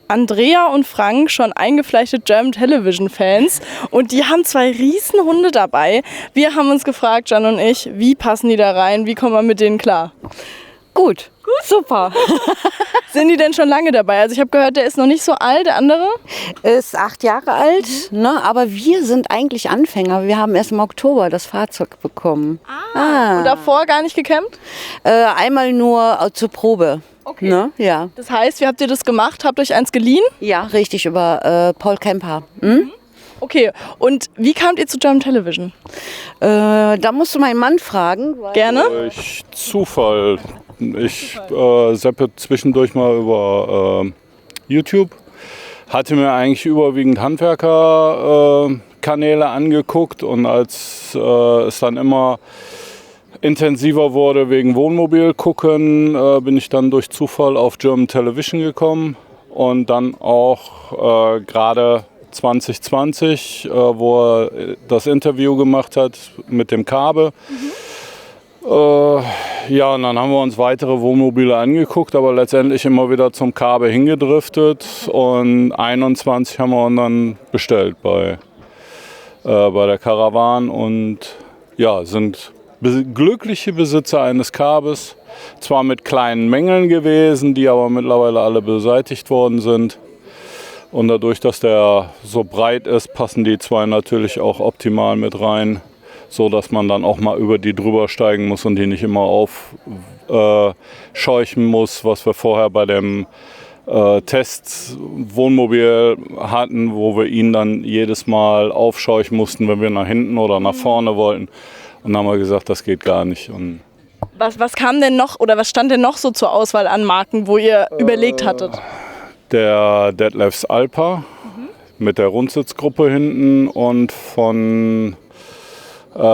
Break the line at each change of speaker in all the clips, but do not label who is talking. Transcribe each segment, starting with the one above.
Andrea und Frank schon eingefleischte German Television Fans und die haben 2 riesen Hunde dabei. Wir haben uns gefragt, Jan und ich, wie passen die da rein, wie kommen wir mit denen klar?
Gut, super.
Sind die denn schon lange dabei? Also ich habe gehört, der ist noch nicht so alt, der andere?
Ist 8 Jahre alt, ne? Aber wir sind eigentlich Anfänger. Wir haben erst im Oktober das Fahrzeug bekommen.
Und davor gar nicht gecampt?
Einmal nur zur Probe.
Okay.
Ne? Ja.
Das heißt, wie habt ihr das gemacht? Habt ihr euch eins geliehen?
Ja, richtig, über Paul Kemper. Hm?
Okay, und wie kamt ihr zu German Television?
Da musst du meinen Mann fragen.
Gerne?
Durch Zufall. Ich zappe zwischendurch mal über YouTube. Hatte mir eigentlich überwiegend Handwerkerkanäle angeguckt und als es dann immer intensiver wurde wegen Wohnmobil gucken, bin ich dann durch Zufall auf German Television gekommen und dann auch gerade 2020, wo er das Interview gemacht hat mit dem Kabe. Ja, und dann haben wir uns weitere Wohnmobile angeguckt, aber letztendlich immer wieder zum Kabe hingedriftet und 21 haben wir uns dann bestellt bei der Caravan und ja, sind glückliche Besitzer eines Kabes, zwar mit kleinen Mängeln gewesen, die aber mittlerweile alle beseitigt worden sind. Und dadurch, dass der so breit ist, passen die 2 natürlich auch optimal mit rein, so dass man dann auch mal über die drüber steigen muss und die nicht immer aufscheuchen muss, was wir vorher bei dem Testwohnmobil hatten, wo wir ihn dann jedes Mal aufscheuchen mussten, wenn wir nach hinten oder nach vorne wollten. Und dann haben wir gesagt, das geht gar nicht. Und
Was kam denn noch oder was stand denn noch so zur Auswahl an Marken, wo ihr überlegt hattet?
Der Detlefs Alpa mit der Rundsitzgruppe hinten und von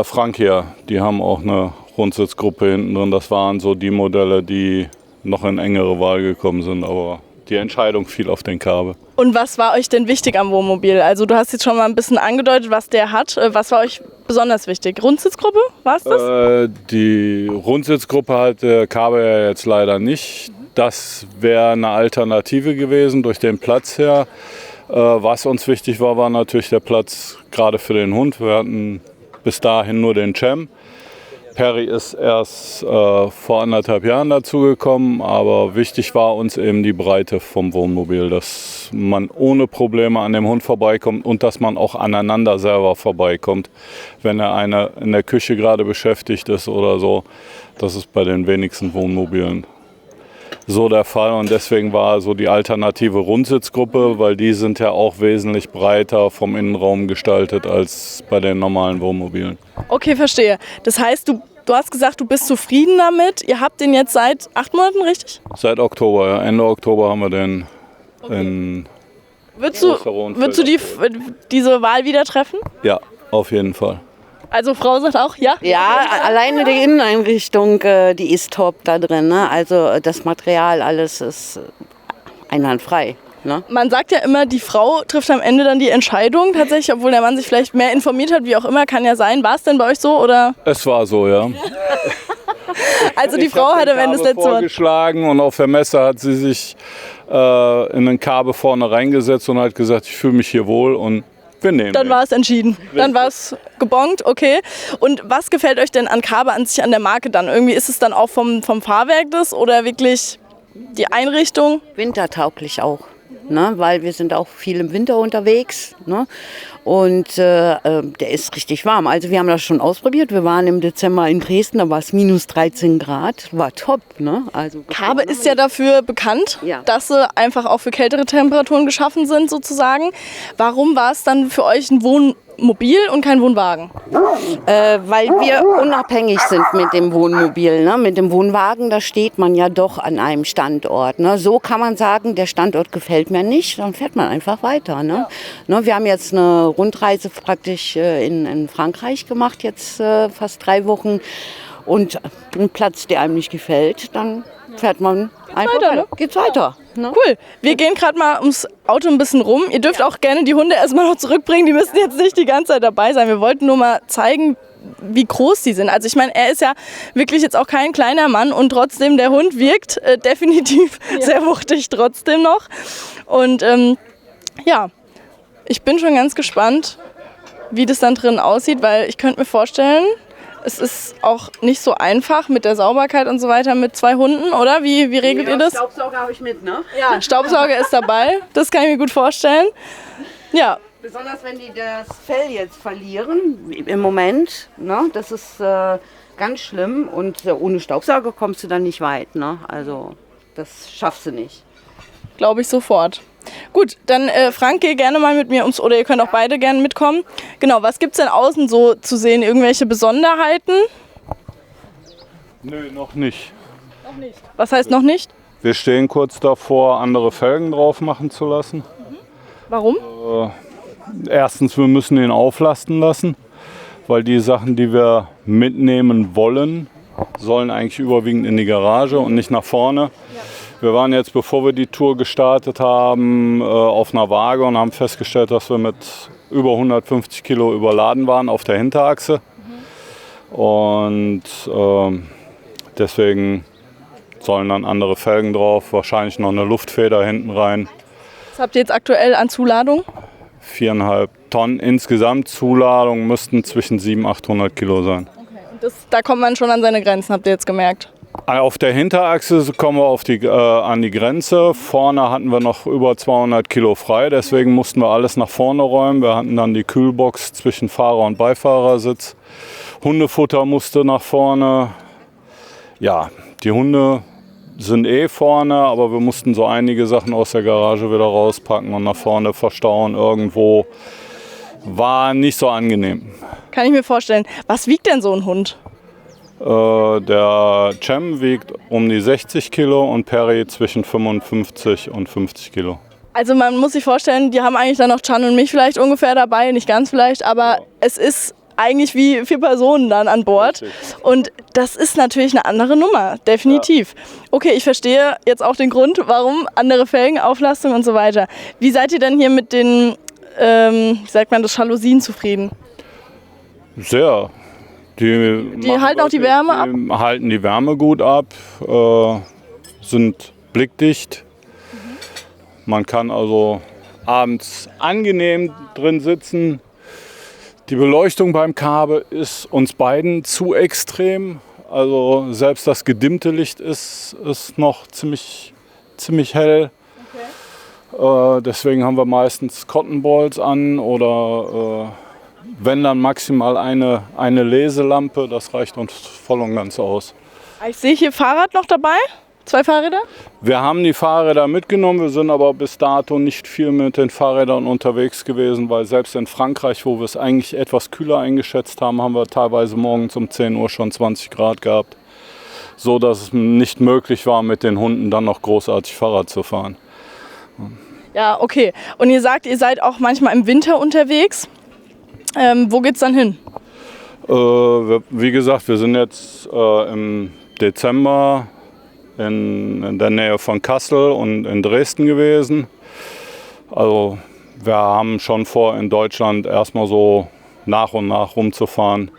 Frank hier, die haben auch eine Rundsitzgruppe hinten drin. Das waren so die Modelle, die noch in engere Wahl gekommen sind, aber die Entscheidung fiel auf den Kabe.
Und was war euch denn wichtig am Wohnmobil? Also du hast jetzt schon mal ein bisschen angedeutet, was der hat. Was war euch besonders wichtig? Rundsitzgruppe, war es das?
Die Rundsitzgruppe hat der Kabe ja jetzt leider nicht. Das wäre eine Alternative gewesen durch den Platz her. Was uns wichtig war, war natürlich der Platz gerade für den Hund. Wir hatten bis dahin nur den Cem. Perry ist erst vor 1,5 Jahren dazugekommen, aber wichtig war uns eben die Breite vom Wohnmobil, dass man ohne Probleme an dem Hund vorbeikommt und dass man auch aneinander selber vorbeikommt, wenn einer in der Küche gerade beschäftigt ist oder so. Das ist bei den wenigsten Wohnmobilen so der Fall und deswegen war so die alternative Rundsitzgruppe, weil die sind ja auch wesentlich breiter vom Innenraum gestaltet als bei den normalen Wohnmobilen.
Okay, verstehe. Das heißt, du hast gesagt, du bist zufrieden damit. Ihr habt den jetzt seit 8 Monaten, richtig?
Seit Oktober, ja. Ende Oktober haben wir den in
Würdest du diese Wahl wieder treffen?
Ja, auf jeden Fall.
Also Frau sagt auch, ja?
Ja, alleine die Inneneinrichtung, die ist top da drin. Ne? Also das Material, alles ist einwandfrei. Ne?
Man sagt ja immer, die Frau trifft am Ende dann die Entscheidung tatsächlich, obwohl der Mann sich vielleicht mehr informiert hat, wie auch immer, kann ja sein. War es denn bei euch so, oder?
Es war so, ja.
Also die Frau hat am Ende das letzte Wort
vorgeschlagen und auf der Messe hat sie sich in den Kabe vorne reingesetzt und hat gesagt, ich fühle mich hier wohl und wir nehmen
Dann
den.
war es entschieden. Dann war es gebongt, okay. Und was gefällt euch denn an Kabe an sich, an der Marke dann? Irgendwie ist es dann auch vom Fahrwerk das oder wirklich die Einrichtung?
Wintertauglich auch. Ne, weil wir sind auch viel im Winter unterwegs, ne? Und der ist richtig warm. Also wir haben das schon ausprobiert. Wir waren im Dezember in Dresden, da war es minus 13 Grad. War top. Ne? Also,
Kabe ist ja dafür bekannt,
Ja.
dass sie einfach auch für kältere Temperaturen geschaffen sind sozusagen. Warum war es dann für euch ein Wohnmobil und kein Wohnwagen?
weil wir unabhängig sind mit dem Wohnmobil. Ne? Mit dem Wohnwagen, da steht man ja doch an einem Standort. Ne? So kann man sagen, der Standort gefällt mir nicht, dann fährt man einfach weiter. Ne? Ne? Wir haben jetzt eine Rundreise praktisch in Frankreich gemacht, jetzt fast 3 Wochen. Und ein Platz, der einem nicht gefällt, dann fährt man einfach
weiter,
weiter.
ne?
Geht's weiter. Ne?
Cool. Wir gehen gerade mal ums Auto ein bisschen rum. Ihr dürft auch gerne die Hunde erstmal noch zurückbringen. Die müssen jetzt nicht die ganze Zeit dabei sein. Wir wollten nur mal zeigen, wie groß die sind. Also ich meine, er ist ja wirklich jetzt auch kein kleiner Mann und trotzdem, der Hund wirkt definitiv sehr wuchtig trotzdem noch. Und ja, ich bin schon ganz gespannt, wie das dann drin aussieht, weil ich könnte mir vorstellen, es ist auch nicht so einfach mit der Sauberkeit und so weiter mit 2 Hunden, oder? Wie regelt ihr das?
Staubsauger habe ich mit, ne?
Ja, Staubsauger ist dabei, das kann ich mir gut vorstellen. Ja,
Besonders wenn die das Fell jetzt verlieren, wie im Moment, ne? Das ist ganz schlimm und ohne Staubsauger kommst du dann nicht weit, ne? Also das schaffst du nicht.
glaube ich sofort. Gut, dann Frank, geh gerne mal mit mir oder ihr könnt auch beide gerne mitkommen. Genau, was gibt es denn außen so zu sehen? Irgendwelche Besonderheiten?
Nö, noch nicht.
Was heißt noch nicht?
Wir stehen kurz davor, andere Felgen drauf machen zu lassen.
Warum?
Erstens, wir müssen ihn auflasten lassen, weil die Sachen, die wir mitnehmen wollen, sollen eigentlich überwiegend in die Garage und nicht nach vorne. Wir waren jetzt, bevor wir die Tour gestartet haben, auf einer Waage und haben festgestellt, dass wir mit über 150 Kilo überladen waren auf der Hinterachse. Und deswegen sollen dann andere Felgen drauf, wahrscheinlich noch eine Luftfeder hinten rein.
Was habt ihr jetzt aktuell an Zuladung?
4,5 Tonnen insgesamt. Zuladung müssten zwischen 700 und 800 Kilo sein.
Und da kommt man schon an seine Grenzen, habt ihr jetzt gemerkt?
Auf der Hinterachse kommen wir an die Grenze. Vorne hatten wir noch über 200 Kilo frei, deswegen mussten wir alles nach vorne räumen. Wir hatten dann die Kühlbox zwischen Fahrer- und Beifahrersitz. Hundefutter musste nach vorne. Ja, die Hunde sind vorne, aber wir mussten so einige Sachen aus der Garage wieder rauspacken und nach vorne verstauen irgendwo. War nicht so angenehm.
Kann ich mir vorstellen. Was wiegt denn so ein Hund?
Der Cem wiegt um die 60 Kilo und Perry zwischen 55 und 50 Kilo.
Also man muss sich vorstellen, die haben eigentlich dann noch Can und mich vielleicht ungefähr dabei, nicht ganz vielleicht, aber es ist eigentlich wie 4 Personen dann an Bord.
Richtig.
Und das ist natürlich eine andere Nummer, definitiv. Okay, ich verstehe jetzt auch den Grund, warum andere Felgen, Auflastung und so weiter. Wie seid ihr denn hier mit den, wie sagt man das, Jalousien zufrieden?
Sehr. Die
halten auch die Wärme ab?
Die halten die Wärme gut ab, sind blickdicht. Man kann also abends angenehm drin sitzen. Die Beleuchtung beim Kabe ist uns beiden zu extrem. Also selbst das gedimmte Licht ist noch ziemlich hell. Okay. Deswegen haben wir meistens Cotton Balls an oder wenn dann maximal eine Leselampe. Das reicht uns voll und ganz aus.
Ich sehe hier Fahrrad noch dabei. 2 Fahrräder?
Wir haben die Fahrräder mitgenommen, wir sind aber bis dato nicht viel mit den Fahrrädern unterwegs gewesen, weil selbst in Frankreich, wo wir es eigentlich etwas kühler eingeschätzt haben, haben wir teilweise morgens um 10 Uhr schon 20 Grad gehabt, so dass es nicht möglich war, mit den Hunden dann noch großartig Fahrrad zu fahren.
Ja, okay. Und ihr sagt, ihr seid auch manchmal im Winter unterwegs. Wo geht's dann hin?
Wie gesagt, wir sind jetzt im Dezember in der Nähe von Kassel und in Dresden gewesen. Also wir haben schon vor, in Deutschland erstmal so nach und nach rumzufahren.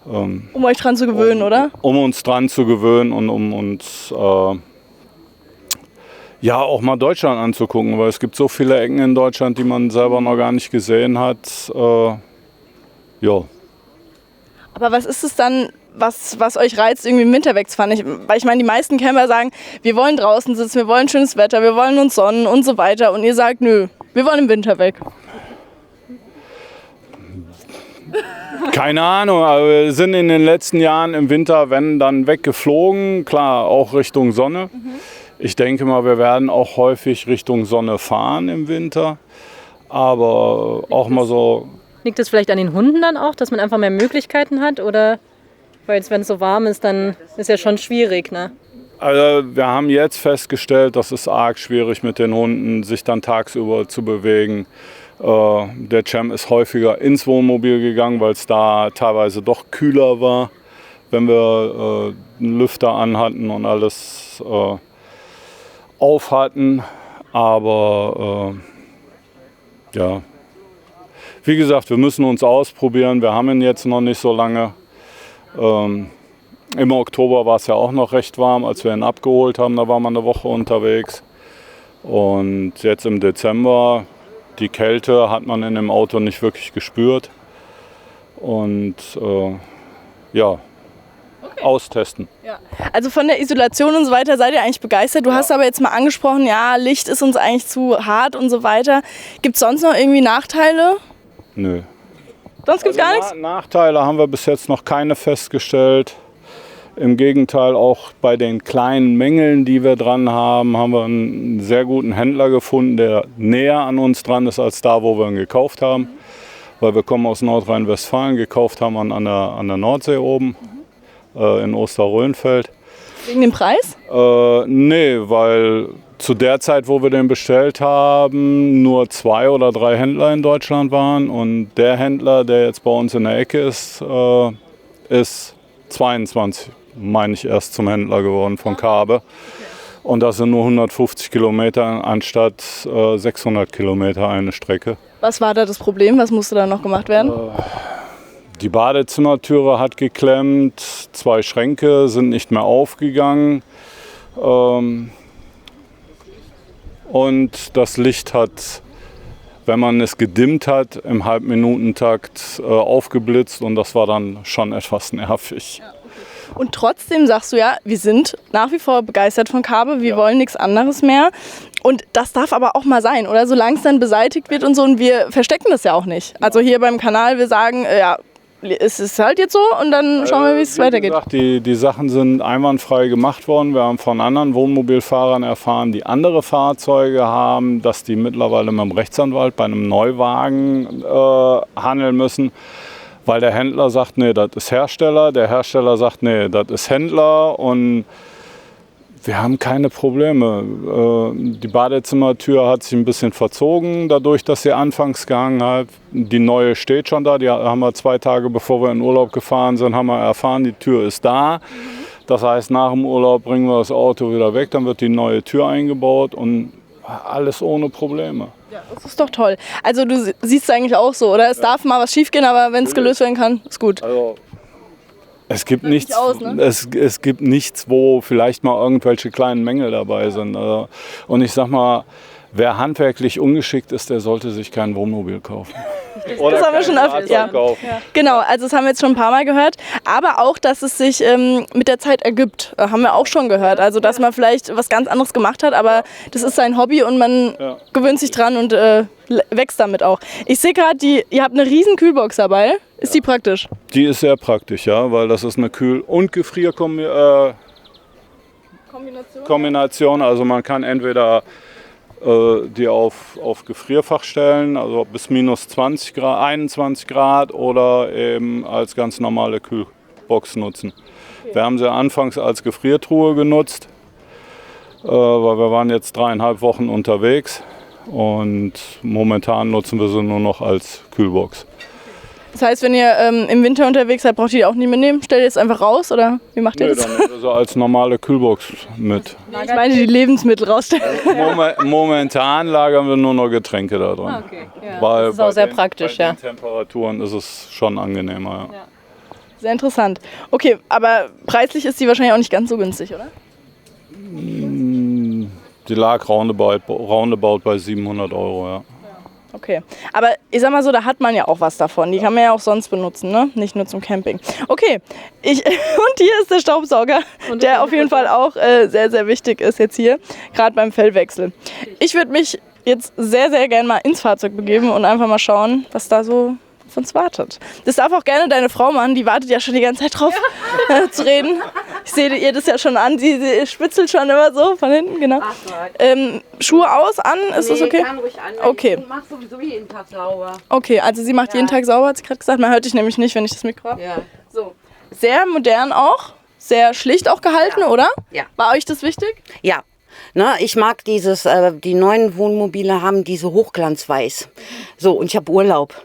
Um euch dran zu gewöhnen, oder?
Um uns dran zu gewöhnen und um uns ja auch mal Deutschland anzugucken, weil es gibt so viele Ecken in Deutschland, die man selber noch gar nicht gesehen hat. Ja.
Aber was ist es dann, was euch reizt, irgendwie im Winter wegzufahren? Weil ich meine, die meisten Camper sagen, wir wollen draußen sitzen, wir wollen schönes Wetter, wir wollen uns sonnen und so weiter. Und ihr sagt, nö, wir wollen im Winter weg.
Keine Ahnung, aber wir sind in den letzten Jahren im Winter, wenn dann weggeflogen, klar, auch Richtung Sonne. Ich denke mal, wir werden auch häufig Richtung Sonne fahren im Winter, aber auch mal so.
Liegt es vielleicht an den Hunden dann auch, dass man einfach mehr Möglichkeiten hat? Oder weil jetzt, wenn es so warm ist, dann ist ja schon schwierig, ne?
Also wir haben jetzt festgestellt, dass es arg schwierig mit den Hunden, sich dann tagsüber zu bewegen. Der Cem ist häufiger ins Wohnmobil gegangen, weil es da teilweise doch kühler war, wenn wir einen Lüfter anhatten und alles auf hatten. Aber ja, Wie gesagt, wir müssen uns ausprobieren. Wir haben ihn jetzt noch nicht so lange. Im Oktober war es ja auch noch recht warm, als wir ihn abgeholt haben. Da waren wir eine Woche unterwegs. Und jetzt im Dezember, die Kälte hat man in dem Auto nicht wirklich gespürt. Und austesten.
Ja. Also von der Isolation und so weiter seid ihr eigentlich begeistert. Du hast aber jetzt mal angesprochen, ja, Licht ist uns eigentlich zu hart und so weiter. Gibt es sonst noch irgendwie Nachteile?
Nö.
Sonst gibt es gar nichts?
Nachteile haben wir bis jetzt noch keine festgestellt. Im Gegenteil, auch bei den kleinen Mängeln, die wir dran haben, haben wir einen sehr guten Händler gefunden, der näher an uns dran ist als da, wo wir ihn gekauft haben. Weil wir kommen aus Nordrhein-Westfalen, gekauft haben wir an der Nordsee oben, in Osterrönfeld.
Wegen dem Preis?
Nee, weil zu der Zeit, wo wir den bestellt haben, nur 2 oder 3 Händler in Deutschland waren. Und der Händler, der jetzt bei uns in der Ecke ist, ist 22, meine ich, erst zum Händler geworden von Kaabe. Und das sind nur 150 Kilometer anstatt 600 Kilometer eine Strecke.
Was war da das Problem? Was musste da noch gemacht werden?
Die Badezimmertüre hat geklemmt, 2 Schränke sind nicht mehr aufgegangen. Und das Licht hat, wenn man es gedimmt hat, im Halbminutentakt aufgeblitzt und das war dann schon etwas nervig.
Und trotzdem sagst du ja, wir sind nach wie vor begeistert von Kaabe, wir wollen nichts anderes mehr. Und das darf aber auch mal sein, oder? Solange es dann beseitigt wird und so, und wir verstecken das ja auch nicht. Also hier beim Kanal, wir sagen, ja, es ist halt jetzt so und dann schauen wir, wie es weitergeht.
Gesagt, die Sachen sind einwandfrei gemacht worden. Wir haben von anderen Wohnmobilfahrern erfahren, die andere Fahrzeuge haben, dass die mittlerweile mit dem Rechtsanwalt bei einem Neuwagen handeln müssen. Weil der Händler sagt, nee, das ist Hersteller. Der Hersteller sagt, nee, das ist Händler. Und wir haben keine Probleme. Die Badezimmertür hat sich ein bisschen verzogen, dadurch, dass sie anfangs gehangen hat. Die neue steht schon da. Die haben wir 2 Tage, bevor wir in Urlaub gefahren sind, haben wir erfahren, die Tür ist da. Das heißt, nach dem Urlaub bringen wir das Auto wieder weg. Dann wird die neue Tür eingebaut und alles ohne Probleme.
Ja, das ist doch toll. Also du siehst es eigentlich auch so, oder? Es darf mal was schief gehen, aber wenn es gelöst werden kann, ist gut.
Also, es gibt nichts,
aus, ne?
es gibt nichts, wo vielleicht mal irgendwelche kleinen Mängel dabei sind. Und ich sag mal, wer handwerklich ungeschickt ist, der sollte sich kein Wohnmobil kaufen. Oder
das haben wir schon öfter. Ja. Genau, also das haben wir jetzt schon ein paar Mal gehört. Aber auch, dass es sich mit der Zeit ergibt, haben wir auch schon gehört. Also dass man vielleicht was ganz anderes gemacht hat, aber das ist sein Hobby und man gewöhnt sich dran und wächst damit auch. Ich sehe gerade, ihr habt eine riesen Kühlbox dabei. Ist die praktisch?
Die ist sehr praktisch, ja, weil das ist eine Kühl- und Gefrierkombination. Also man kann entweder die auf Gefrierfach stellen, also bis minus 20 Grad, 21 Grad oder eben als ganz normale Kühlbox nutzen. Okay. Wir haben sie anfangs als Gefriertruhe genutzt, weil wir waren jetzt 3,5 Wochen unterwegs und momentan nutzen wir sie nur noch als Kühlbox.
Das heißt, wenn ihr im Winter unterwegs seid, braucht ihr die auch nicht mitnehmen? Stellt ihr jetzt einfach raus oder wie macht ihr das?
Dann nehmen wir sie als normale Kühlbox mit.
Ich meine, die Lebensmittel rausstellen.
Momentan lagern wir nur noch Getränke da drin.
Okay. Ja.
Weil
das ist auch sehr praktisch,
bei den Temperaturen ist es schon angenehmer. Ja.
Sehr interessant. Okay, aber preislich ist die wahrscheinlich auch nicht ganz so günstig, oder?
Die lag roundabout bei 700 €, ja.
Okay, aber ich sag mal so, da hat man ja auch was davon. Die kann man ja auch sonst benutzen, ne? Nicht nur zum Camping. Okay, und hier ist der Staubsauger, der auf jeden Fall auch sehr, sehr wichtig ist jetzt hier, gerade beim Fellwechsel. Ich würde mich jetzt sehr, sehr gerne mal ins Fahrzeug begeben und einfach mal schauen, was da so auf uns wartet. Das darf auch gerne deine Frau machen, die wartet ja schon die ganze Zeit drauf zu reden. Ich sehe ihr das ja schon an, sie spitzelt schon immer so von hinten, genau. Schuhe aus, an, ist das okay?
Kann ruhig an.
Okay.
Ich mache sowieso jeden Tag sauber.
Okay, also sie macht jeden Tag sauber, hat sie gerade gesagt. Man hört dich nämlich nicht, wenn ich das Mikro habe.
Ja.
So. Sehr modern auch, sehr schlicht auch gehalten, oder?
Ja.
War euch das wichtig?
Ja. Na, ich mag die neuen Wohnmobile haben diese Hochglanzweiß. So, und ich habe Urlaub.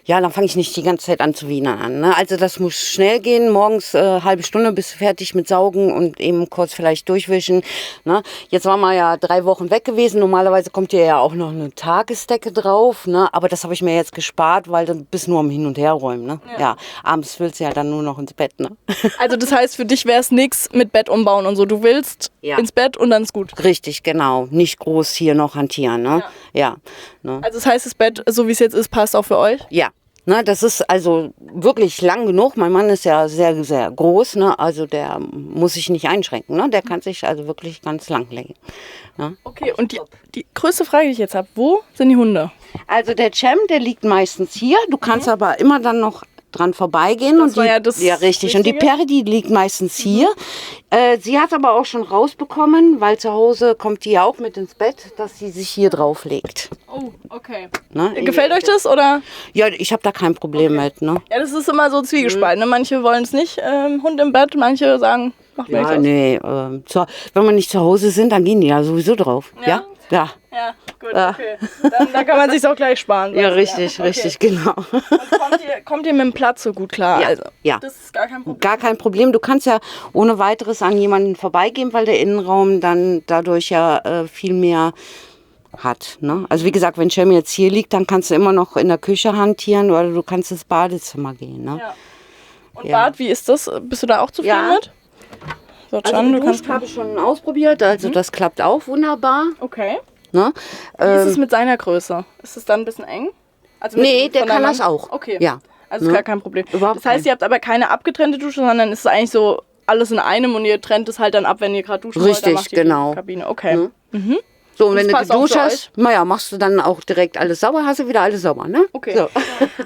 Ja, dann fange ich nicht die ganze Zeit an zu wienern an. Ne? Also das muss schnell gehen. Morgens halbe Stunde bist du fertig mit Saugen und eben kurz vielleicht durchwischen. Ne? Jetzt waren wir ja 3 Wochen weg gewesen. Normalerweise kommt ja auch noch eine Tagesdecke drauf. Ne? Aber das habe ich mir jetzt gespart, weil du bist nur am Hin- und Herräumen. Ne? Ja. Abends willst du ja dann nur noch ins Bett. Ne?
Also das heißt, für dich wäre es nichts mit Bett umbauen und so. Du willst ins Bett und dann ist gut.
Richtig, genau. Nicht groß hier noch hantieren. Ne? Ja. Ne?
Also das heißt, das Bett, so wie es jetzt ist, passt auch für euch?
Ja. Ne, das ist also wirklich lang genug. Mein Mann ist ja sehr, sehr groß. Ne? Also der muss sich nicht einschränken. Ne? Der kann sich also wirklich ganz lang legen. Ne?
Okay, und die größte Frage, die ich jetzt habe, wo sind die Hunde?
Also der Cem, der liegt meistens hier. Du kannst aber immer dann noch dran vorbeigehen.
Das war ja das
richtig. Und die Perry, die liegt meistens hier. Sie hat aber auch schon rausbekommen, weil zu Hause kommt die ja auch mit ins Bett, dass sie sich hier drauf legt.
Oh, okay.
Ne?
Gefällt euch das, oder?
Ja, ich habe da kein Problem mit. Ne?
Ja, das ist immer so zwiegespalten. Ne? Manche wollen es nicht, Hund im Bett, manche sagen, macht mir
Ja,
nichts aus.
nee. Wenn wir nicht zu Hause sind, dann gehen die ja sowieso drauf. Ja? Ja.
Ja, gut, okay. Dann kann man sich auch gleich sparen.
Ja, richtig,
Okay.
richtig, genau.
Und kommt ihr mit dem Platz so gut klar?
Ja,
Also,
ja.
das ist gar kein Problem.
Gar kein Problem. Du kannst ja ohne weiteres an jemanden vorbeigehen, weil der Innenraum dann dadurch ja viel mehr hat. Ne? Also wie gesagt, wenn Cem jetzt hier liegt, dann kannst du immer noch in der Küche hantieren oder du kannst ins Badezimmer gehen. Ne?
Ja. Und
Ja.
Bad, wie ist das? Bist du da auch zufrieden
Ja.
mit? So,
Also
Can, du kannst.
geduscht habe ich schon ausprobiert, also das klappt auch wunderbar.
Okay.
Ne?
Wie ist es mit seiner Größe? Ist es dann ein bisschen eng? Also
Nee,
mit-
der
von
kann
der
das
Lang-
auch.
Okay.
Ja.
Also ist gar kein Problem.
Überhaupt
Das heißt,
kein-
ihr habt aber keine abgetrennte Dusche, sondern es ist eigentlich so alles in einem und ihr trennt es halt dann ab, wenn ihr gerade duschen wollt.
Richtig,
dann macht ihr
genau.
Die Kabine. Okay.
So, und wenn
das
du
passt auch
geduscht
für
hast, naja, machst du dann auch direkt alles sauber, hast du wieder alles sauber, ne?
Okay.
So.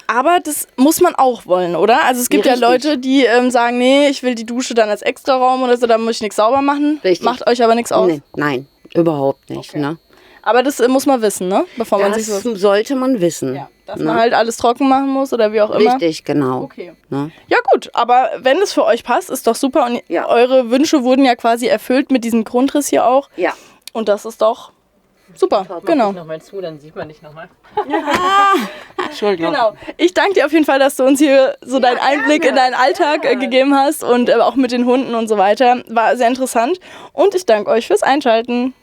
Aber das muss man auch wollen, oder? Also es gibt ja
Richtig.
Leute, die sagen, nee, ich will die Dusche dann als Extraraum oder so, da muss ich nichts sauber machen.
Richtig.
Macht euch aber nichts aus.
Nee, nein, überhaupt nicht,
Okay.
ne?
Aber das muss man wissen, ne? Bevor man
Das
sich so...
sollte man wissen.
Ja, dass
ne?
man halt alles trocken machen muss oder wie auch immer.
Richtig, genau.
Okay.
Ne?
Ja gut, aber wenn es für euch passt, ist doch super. Und
Ja.
eure Wünsche wurden ja quasi erfüllt mit diesem Grundriss hier auch.
Ja.
Und das ist doch super.
Mach
Genau.
dich nochmal zu, dann sieht man dich nochmal.
Entschuldigung.
Genau. Ich danke dir auf jeden Fall, dass du uns hier so deinen Einblick in deinen Alltag gegeben hast und auch mit den Hunden und so weiter. War sehr interessant. Und ich danke euch fürs Einschalten.